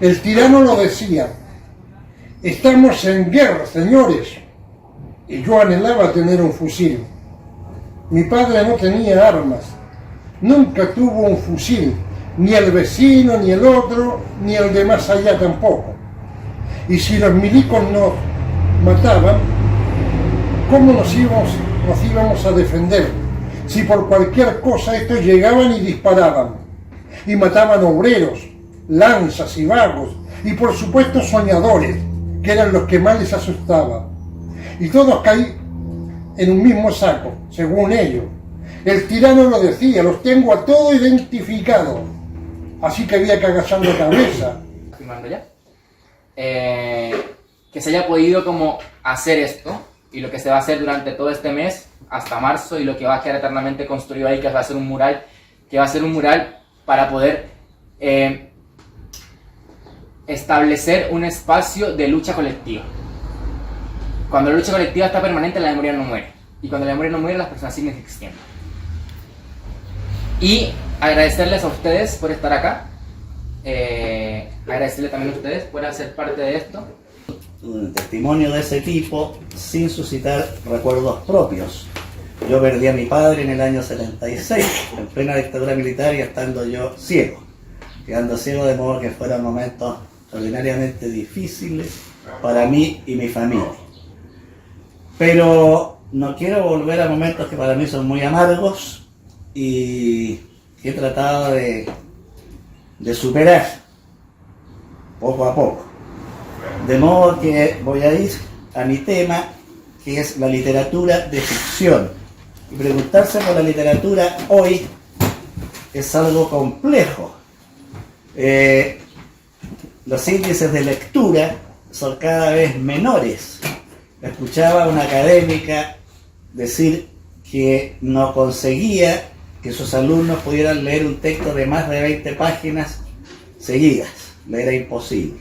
El tirano lo decía: estamos en guerra, señores. Y yo anhelaba tener un fusil. Mi padre no tenía armas, nunca tuvo un fusil, ni el vecino, ni el otro, ni el de más allá tampoco. Y si los milicos nos mataban, ¿cómo nos íbamos a defender? Si por cualquier cosa estos llegaban y disparaban, y mataban obreros, lanzas y vagos, y por supuesto soñadores, que eran los que más les asustaba. Y todos caí en un mismo saco, según ellos. El tirano lo decía: los tengo a todos identificados. Así que había que agachar la cabeza. Filmando ya. Que se haya podido como hacer esto, y lo que se va a hacer durante todo este mes, hasta marzo, y lo que va a quedar eternamente construido ahí, que va a ser un mural, para poder establecer un espacio de lucha colectiva. Cuando la lucha colectiva está permanente, la memoria no muere. Y cuando la memoria no muere, las personas siguen existiendo. Y agradecerles a ustedes por estar acá. Agradecerles también a ustedes por hacer parte de esto. Un testimonio de ese tipo sin suscitar recuerdos propios. Yo perdí a mi padre en el año 76, en plena dictadura militar, y estando yo ciego. Quedando ciego, de modo que fueron momentos extraordinariamente difíciles para mí y mi familia. Pero no quiero volver a momentos que para mí son muy amargos y que he tratado de superar poco a poco. De modo que voy a ir a mi tema, que es la literatura de ficción. Y preguntarse por la literatura hoy es algo complejo. Los índices de lectura son cada vez menores. Escuchaba a una académica decir que no conseguía que sus alumnos pudieran leer un texto de más de 20 páginas seguidas. Le era imposible.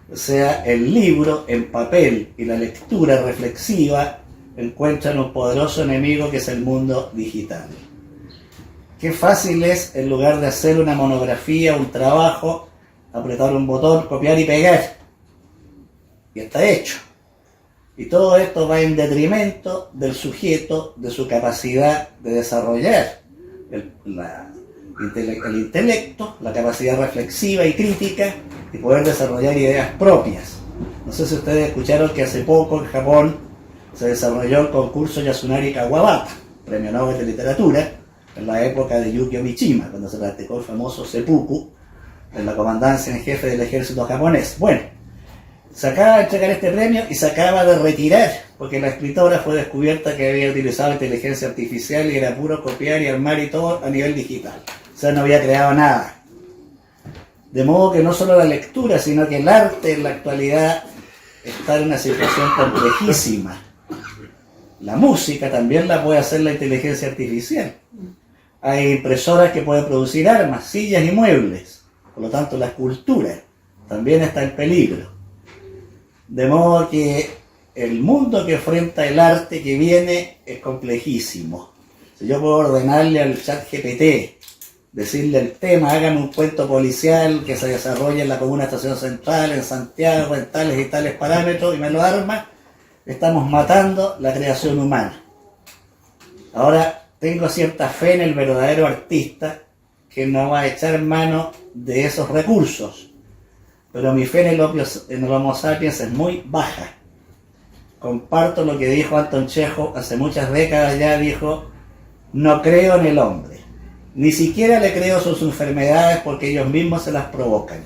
O sea, el libro en papel y la lectura reflexiva encuentran un poderoso enemigo, que es el mundo digital. Qué fácil es, en lugar de hacer una monografía, un trabajo, apretar un botón, copiar y pegar. Y está hecho. Y todo esto va en detrimento del sujeto, de su capacidad de desarrollar el intelecto, la capacidad reflexiva y crítica, y poder desarrollar ideas propias. No sé si ustedes escucharon que hace poco en Japón se desarrolló el concurso Yasunari Kawabata, premio Nobel de Literatura, en la época de Yukio Mishima, cuando se practicó el famoso seppuku en la comandancia en jefe del ejército japonés. Bueno, se acaba de entregar este premio y se acaba de retirar, porque la escritora fue descubierta que había utilizado inteligencia artificial y era puro copiar y armar y todo a nivel digital. O sea, no había creado nada. De modo que no solo la lectura, sino que el arte en la actualidad está en una situación complejísima. La música también la puede hacer la inteligencia artificial. Hay impresoras que pueden producir armas, sillas y muebles. Por lo tanto, la escultura también está en peligro. De modo que el mundo que enfrenta el arte que viene es complejísimo. Si yo puedo ordenarle al ChatGPT, decirle el tema, hágame un cuento policial que se desarrolle en la comuna Estación Central, en Santiago, en tales y tales parámetros, y me lo arma, estamos matando la creación humana. Ahora, tengo cierta fe en el verdadero artista que no va a echar mano de esos recursos, pero mi fe en el Homo sapiens es muy baja. Comparto lo que dijo Anton Chekhov hace muchas décadas ya, dijo: no creo en el hombre, ni siquiera le creo sus enfermedades porque ellos mismos se las provocan.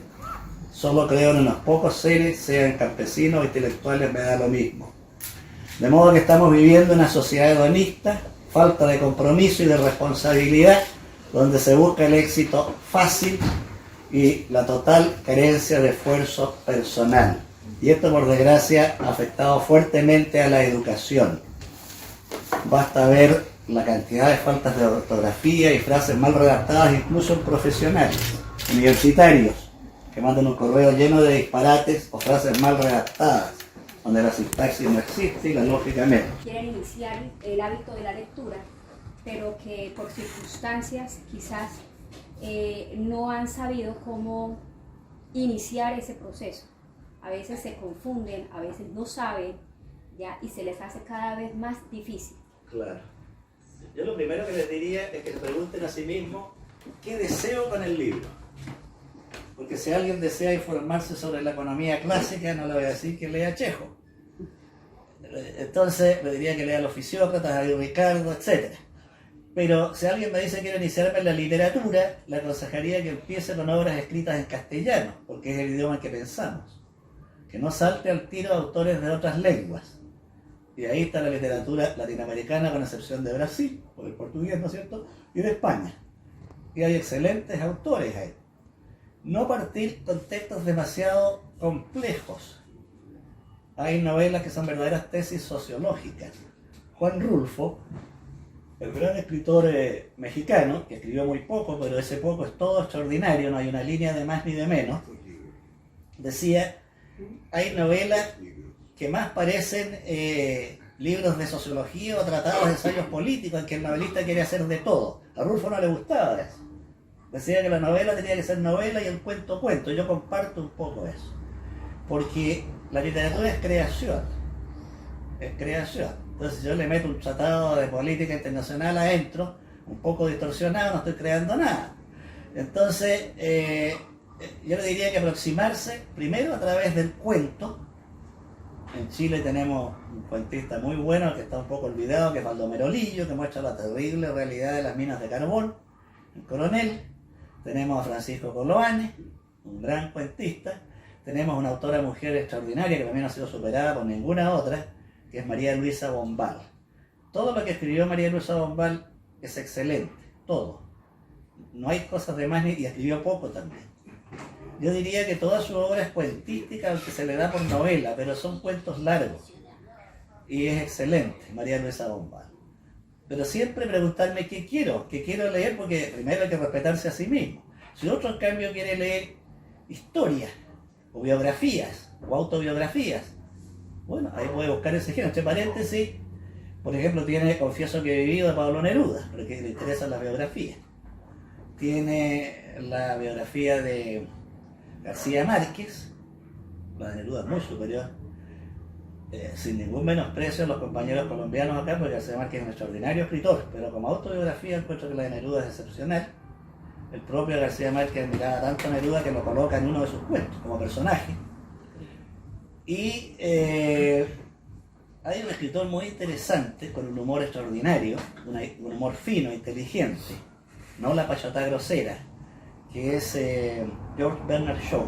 Solo creo en unos pocos seres, sean campesinos o intelectuales, me da lo mismo. De modo que estamos viviendo una sociedad hedonista, falta de compromiso y de responsabilidad, donde se busca el éxito fácil y la total carencia de esfuerzo personal. Y esto, por desgracia, ha afectado fuertemente a la educación. Basta ver la cantidad de faltas de ortografía y frases mal redactadas, incluso en profesionales, universitarios, que mandan un correo lleno de disparates o frases mal redactadas, donde la sintaxis no existe y la lógica menos. Quieren iniciar el hábito de la lectura, pero que por circunstancias quizás no han sabido cómo iniciar ese proceso. A veces se confunden, a veces no saben, ¿ya? Y se les hace cada vez más difícil. Claro. Yo lo primero que les diría es que se pregunten a sí mismos qué deseo con el libro. Porque si alguien desea informarse sobre la economía clásica, no le voy a decir que lea Chejo. Entonces le diría que lea los Fisiócratas, a Ricardo, etc. Pero si alguien me dice que quiero iniciarme en la literatura, le aconsejaría que empiece con obras escritas en castellano, porque es el idioma en que pensamos. Que no salte al tiro a autores de otras lenguas. Y ahí está la literatura latinoamericana, con excepción de Brasil, por el portugués, ¿no es cierto?, y de España. Y hay excelentes autores ahí. No partir con textos demasiado complejos. Hay novelas que son verdaderas tesis sociológicas. Juan Rulfo, el gran escritor mexicano, que escribió muy poco, pero ese poco es todo extraordinario, no hay una línea de más ni de menos, decía, hay novelas que más parecen libros de sociología o tratados de ensayos políticos en que el novelista quiere hacer de todo. A Rulfo no le gustaba eso. Decía que la novela tenía que ser novela y el cuento cuento. Yo comparto un poco eso. Porque la literatura es creación. Es creación. Entonces si yo le meto un tratado de política internacional adentro, un poco distorsionado, no estoy creando nada. Entonces yo le diría que aproximarse primero a través del cuento. En Chile tenemos un cuentista muy bueno que está un poco olvidado, que es Baldomero Lillo, que muestra la terrible realidad de las minas de carbón, el Coronel. Tenemos a Francisco Coloane, un gran cuentista. Tenemos una autora mujer extraordinaria que también no ha sido superada por ninguna otra, que es María Luisa Bombal. Todo lo que escribió María Luisa Bombal es excelente, todo. No hay cosas de más, y escribió poco también. Yo diría que toda su obra es cuentística, aunque se le da por novela, pero son cuentos largos. Y es excelente, María Luisa Bombal. Pero siempre preguntarme qué quiero leer, porque primero hay que respetarse a sí mismo. Si otro, en cambio, quiere leer historias, o biografías, o autobiografías, bueno, ahí puede buscar ese género. Entre paréntesis, por ejemplo, tiene Confieso que he vivido de Pablo Neruda, porque le interesan las biografías. Tiene la biografía de García Márquez, la de Neruda es muy superior, sin ningún menosprecio a los compañeros colombianos acá, porque García Márquez es un extraordinario escritor, pero como autobiografía encuentro que la de Neruda es excepcional. El propio García Márquez admiraba tanto a Neruda que lo coloca en uno de sus cuentos como personaje. Y hay un escritor muy interesante, con un humor extraordinario, un humor fino, inteligente, no la payotá grosera, que es George Bernard Shaw.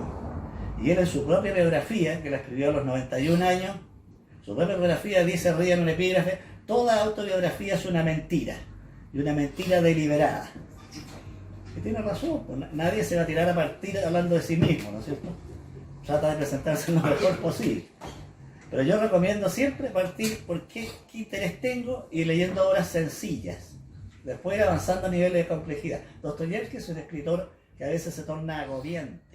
Y él en su propia biografía, que la escribió a los 91 años, su propia biografía dice, ríe en un epígrafe, toda autobiografía es una mentira, y una mentira deliberada. Y tiene razón, pues nadie se va a tirar a partir hablando de sí mismo, ¿no es cierto? Trata de presentarse lo mejor posible. Pero yo recomiendo siempre partir por qué interés tengo y leyendo obras sencillas. Después ir avanzando a niveles de complejidad. Dostoyevsky es un escritor que a veces se torna agobiante.